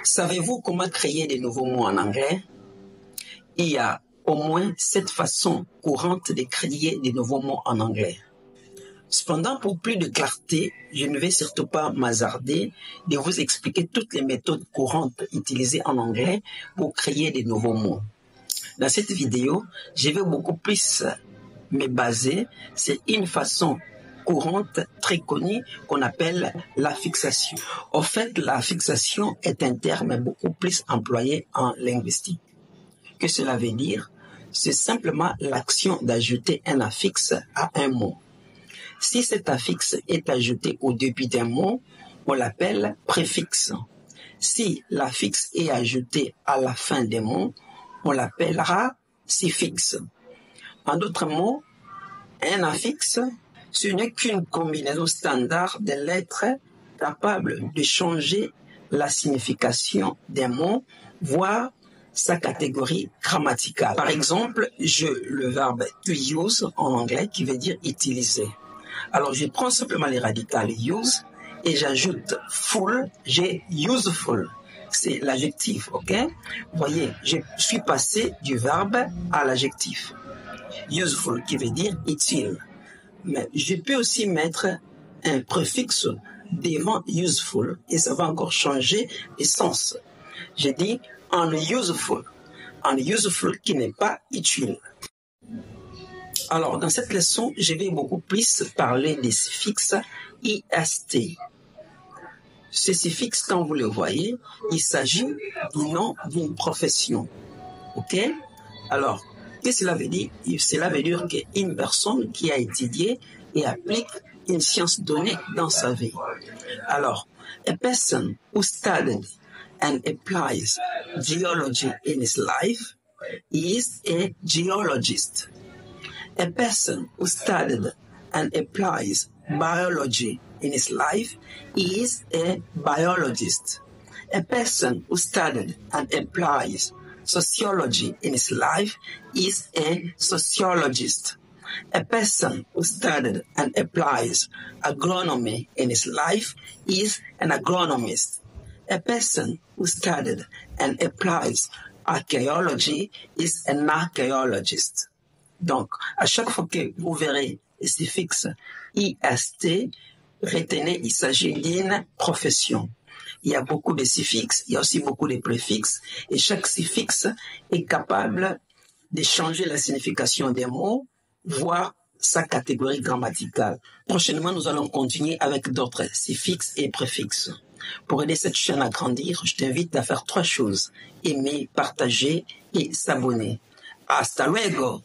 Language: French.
Savez-vous comment créer des nouveaux mots en anglais? Il y a au moins 7 façons courantes de créer des nouveaux mots en anglais. Cependant, pour plus de clarté, je ne vais surtout pas m'hasarder de vous expliquer toutes les méthodes courantes utilisées en anglais pour créer des nouveaux mots. Dans cette vidéo, je vais beaucoup plus me baser sur une façon courante, très connue, qu'on appelle l'affixation. En fait, l'affixation est un terme beaucoup plus employé en linguistique. Que cela veut dire? C'est simplement l'action d'ajouter un affixe à un mot. Si cet affixe est ajouté au début d'un mot, on l'appelle préfixe. Si l'affixe est ajouté à la fin des mots, on l'appellera suffixe. En d'autres mots, un affixe, ce n'est qu'une combinaison standard de lettres capable de changer la signification des mots, voire sa catégorie grammaticale. Par exemple, le verbe to use en anglais qui veut dire utiliser. Alors, je prends simplement les radicales use et j'ajoute full, j'ai useful. C'est l'adjectif, ok? Vous voyez, je suis passé du verbe à l'adjectif. Useful qui veut dire utile. Mais je peux aussi mettre un préfixe devant useful et ça va encore changer le sens. Je dis unuseful. Unuseful qui n'est pas utile. Alors, dans cette leçon, je vais beaucoup plus parler des suffixes IST. Ce suffixe, quand vous le voyez, il s'agit du nom d'une profession. OK? Alors, qu'est-ce que cela veut dire? Cela veut dire qu'une personne qui a étudié et applique une science donnée dans sa vie. Alors, a person who studied and applies geology in his life is a geologist. A person who studied and applies biology in his life is a biologist. A person who studied and applies sociology in his life is a sociologist. A person who studied and applies agronomy in his life is an agronomist. A person who studied and applies archaeology is an archaeologist. Donc, à chaque fois que vous verrez le suffixe IST, retenez, il s'agit d'une profession. Il y a beaucoup de suffixes, il y a aussi beaucoup de préfixes, et chaque suffixe est capable de changer la signification des mots, voire sa catégorie grammaticale. Prochainement, nous allons continuer avec d'autres suffixes et préfixes. Pour aider cette chaîne à grandir, je t'invite à faire 3 choses: aimer, partager et s'abonner. Hasta luego!